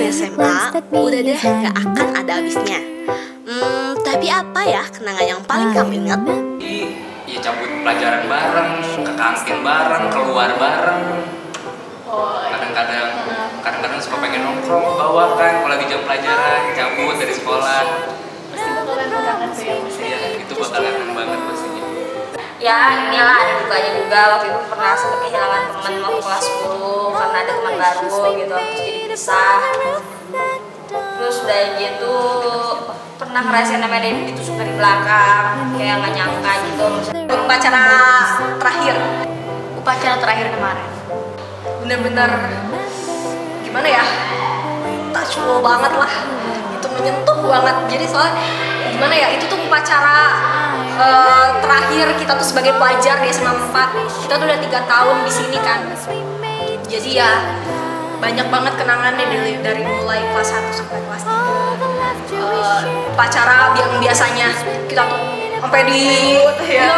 ngomongin SMA, udah deh gak akan ada habisnya. Tapi apa ya kenangan yang paling kamu ingat? Ya cabut pelajaran bareng, ke kantin bareng, keluar bareng. Kadang-kadang suka pengen nongkrong ke bawah kan, kalau lagi jam pelajaran, cabut dari sekolah. Pasti bakalan kangen sih ya. Iya, itu bakal kangen banget pastinya. Ya inilah ada dukanya juga, waktu itu pernah sempat kehilangan teman waktu kelas 10 karena ada teman baru gitu, terus jadi pisah. Terus udah gitu pernah ngerasain namanya dia ditusuk dari belakang, kayak nggak nyangka gitu. Upacara terakhir kemarin bener-bener gimana ya, touchable banget lah, itu menyentuh banget. Jadi soalnya gimana ya, itu tuh upacara terakhir kita tuh sebagai pelajar di SMA 4. Kita tuh udah 3 tahun di sini kan, jadi ya banyak banget kenangannya dari mulai kelas 1 sampai kelas 3. Upacara yang biasanya kita tuh sampai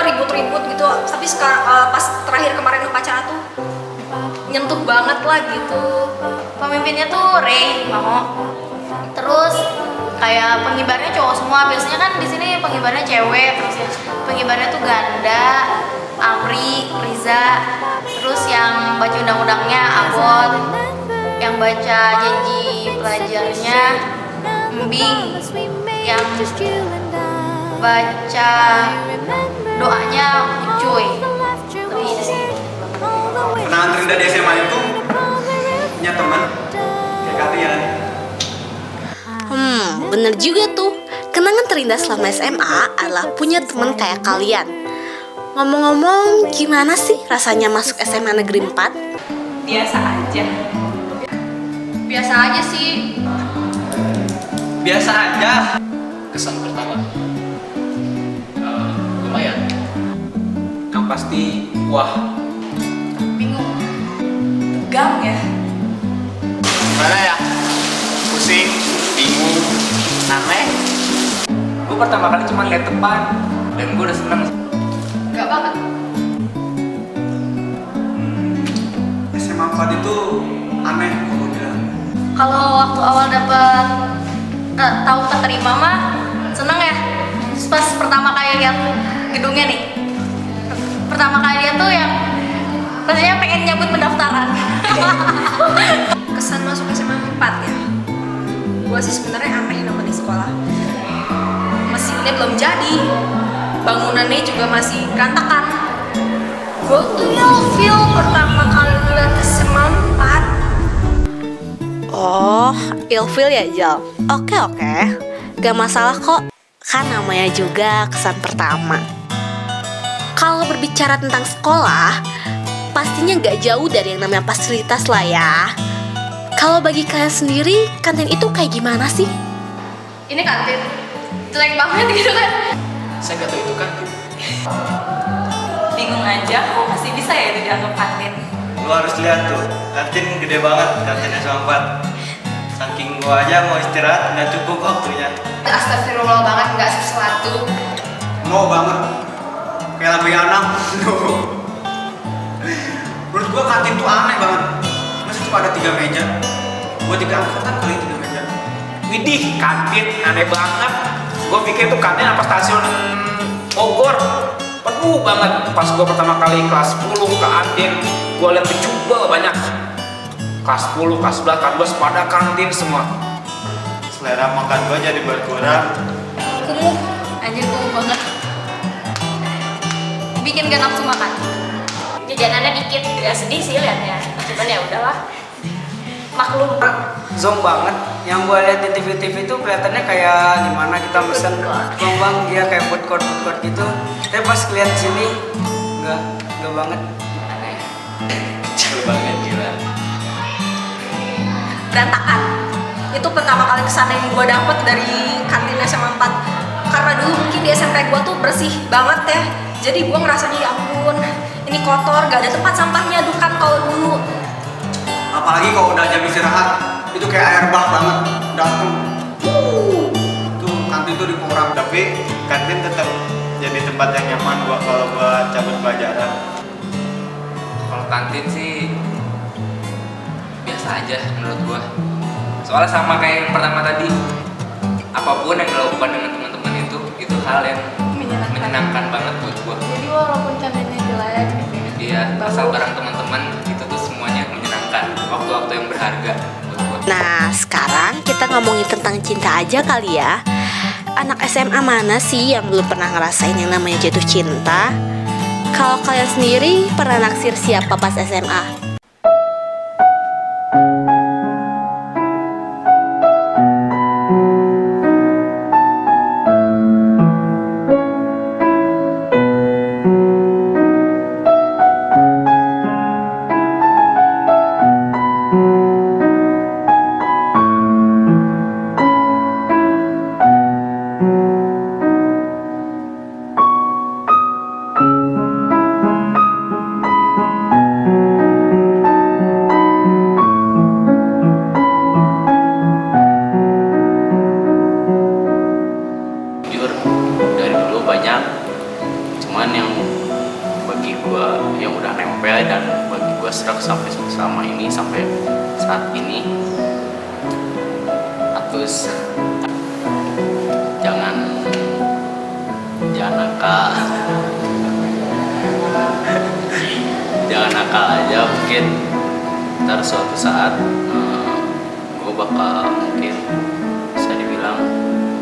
ribut-ribut gitu, tapi sekarang pas terakhir kemarin upacara tuh nyentuh banget lah gitu. Pemimpinnya tuh Ray, Mamo. Terus kayak penghibarnya cowok semua. Biasanya kan di sini penghibarnya cewek, terus ya penghibarnya tuh Ganda, Amri, Riza. Terus yang baca undang-undangnya Abot, yang baca janji pelajarnya Mbing, yang baca doanya Ucuy. Gitu sih. Kenangan terindah di SMA itu punya teman kayak kalian. Bener juga tuh. Kenangan terindah selama SMA adalah punya teman kayak kalian. Ngomong-ngomong, gimana sih rasanya masuk SMA Negeri 4? Biasa aja. Biasa aja sih. Biasa aja. Kesan pertama lumayan. Yang pasti wah. Bingung. Tegang ya. Gimana ya? Pusing, bingung, aneh. Gue pertama kali cuma lihat depan dan gue udah seneng. Enggak banget. SMA 4 itu aneh kalau bilang. Kalau waktu awal dapet tahu keterima mah seneng ya. Terus pas pertama kali lihat gedungnya nih, pertama kali lihat tuh yang rasanya pengen nyambut pendaftaran. Kesan masuk SMA 4 ya, gua sih sebenarnya aneh namanya sekolah. Mesinnya belum jadi, bangunannya juga masih berantakan. Gua tuh feel pertama kali lihat SMA 4. Oh, ilfil ya Jal. Oke, gak masalah kok. Kan namanya juga kesan pertama. Kalau berbicara tentang sekolah, pastinya gak jauh dari yang namanya fasilitas lah ya. Kalau bagi kalian sendiri, kantin itu kayak gimana sih? Ini kantin jelek banget gitu kan. Saya gak tahu itu kan. Bingung aja kok masih bisa ya itu dianggap kantin. Lu harus lihat tuh, kantin gede banget, kantin SMA 4. Saking gua aja mau istirahat nggak cukup waktunya. Astagfirullah banget, nggak sesuatu. Mau banget, kayak lagu anak. Menurut gua kantin tuh aneh banget. Masa cuma ada 3 meja? Buat 3 angkatan kali 3 meja. Widih, kantin aneh banget. Gue pikir tuh kantin apa stasiun Bogor. Penuh banget. Pas gue pertama kali kelas 10 ke kantin, gue liat dicoba banyak. Kelas 10, kelas 11, kelas 12 pada kantin semua. Selera makan gua jadi berkurang. Kumuh, anjir kumuh banget. Bikin gak nafsu makan. Jajanannya dikit, ya sedih sih liatnya. Cuman ya udahlah, maklum. Zonk banget. Yang gue lihat di TV-TV itu kelihatannya kayak gimana kita mesen bang dia kayak food court gitu. Tapi pas lihat sini enggak banget. Kecil banget gila. Berantakan. Itu pertama kali kesan yang gue dapet dari kantin SMA 4. Karena dulu mungkin di SMP gue tuh bersih banget ya. Jadi gue ngerasanya ya ampun, ini kotor, gak ada tempat sampahnya dukan kalau dulu. Apalagi kalau udah jam istirahat, itu kayak air bah banget. Dateng. Tuh kantin tuh dikurang, tapi kantin tetap jadi tempat yang nyaman gua kalau buat cabut pelajaran. Kalau kantin sih biasa aja menurut gua. Soalnya sama kayak yang pertama tadi, apapun yang dilakukan dengan teman-teman itu hal yang menyenangkan banget buat gua. Jadi walaupun candanya jelek gitu ya. Iya, asal bareng teman-teman itu tuh semuanya menyenangkan, waktu-waktu yang berharga buat gua. Nah, sekarang kita ngomongin tentang cinta aja kali ya. Anak SMA mana sih yang belum pernah ngerasain yang namanya jatuh cinta? Kalau kalian sendiri pernah naksir siapa pas SMA? Jujur dari dulu banyak, cuman yang bagi gua yang udah nempel dan bagi gua serak sampai selama ini, sampai saat ini, Atus jangan nakal. Jangan nakal aja, mungkin ntar suatu saat gue bakal mungkin bisa dibilang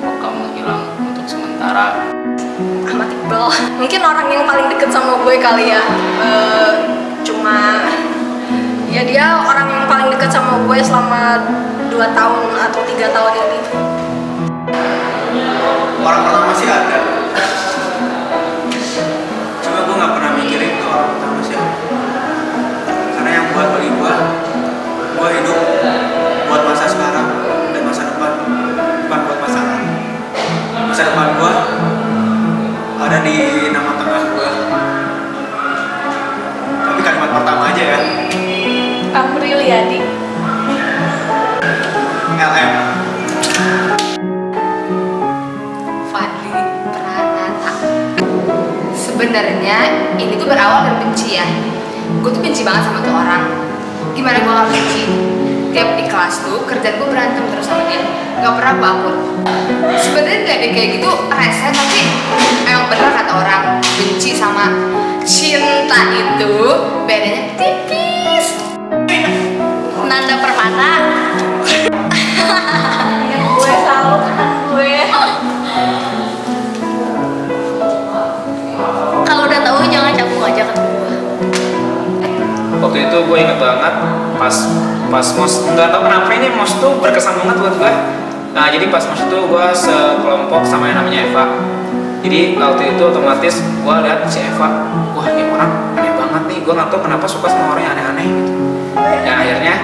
bakal menghilang untuk sementara. Ahmad Iqbal mungkin orang yang paling deket sama gue kali ya. Cuma ya dia orang yang paling deket sama gue selama 2 tahun atau 3 tahun ini. Orang pertama sih ada, cuma gue nggak pernah mikirin tuh orang pertama siapa. Karena yang buat bagi gue hidup buat masa sekarang dan masa depan, bukan buat masa lalu. Masa depan gue ada di nama tengah gue. Tapi kalimat pertama aja ya. Amri Liadi. LM. Fadli Pranata. Sebenarnya ini tuh berawal dari benci ya. Gue tuh benci banget sama tuh orang. Gimana gue gak benci? Tiap di kelas tuh kerjaan gue berantem terus sama dia, gak pernah bangun. Sebenarnya gak ada kayak gitu rese, tapi emang bener kata orang, benci sama cinta itu bedanya tipis. Nanda Permana. Yang gue selalu kan gue. Kalau udah tahu jangan cabut aja ke gue. Waktu itu gue inget banget pas mos, nggak tahu kenapa ini mos tuh berkesan banget buat gue. Nah jadi pas mos itu gue sekelompok sama yang namanya Eva. Jadi waktu itu otomatis gue lihat si Eva, wah ini orang aneh banget nih. Gue nggak tahu kenapa suka sama orang yang aneh-aneh gitu. Dan akhirnya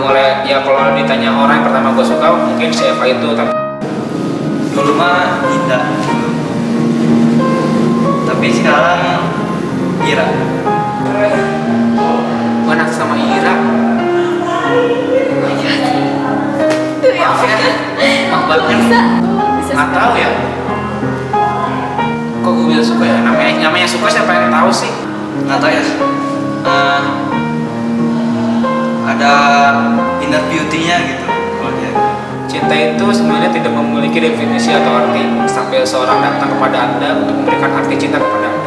mulai ya kalau ditanya orang yang pertama gue suka mungkin si Eva itu. Dulu mah Dinda, tapi sekarang Ira. Gue naksir sama Ira. Maaf ya, maaf banget. Nggak tahu ya. Kok gue bisa suka ya? Namanya suka siapa yang tahu sih? Nggak tahu ya. Ada inner beauty-nya gitu kalau dia. Cinta itu sebenarnya tidak memiliki definisi atau arti sampai seorang datang kepada Anda untuk memberikan arti cinta kepada Anda.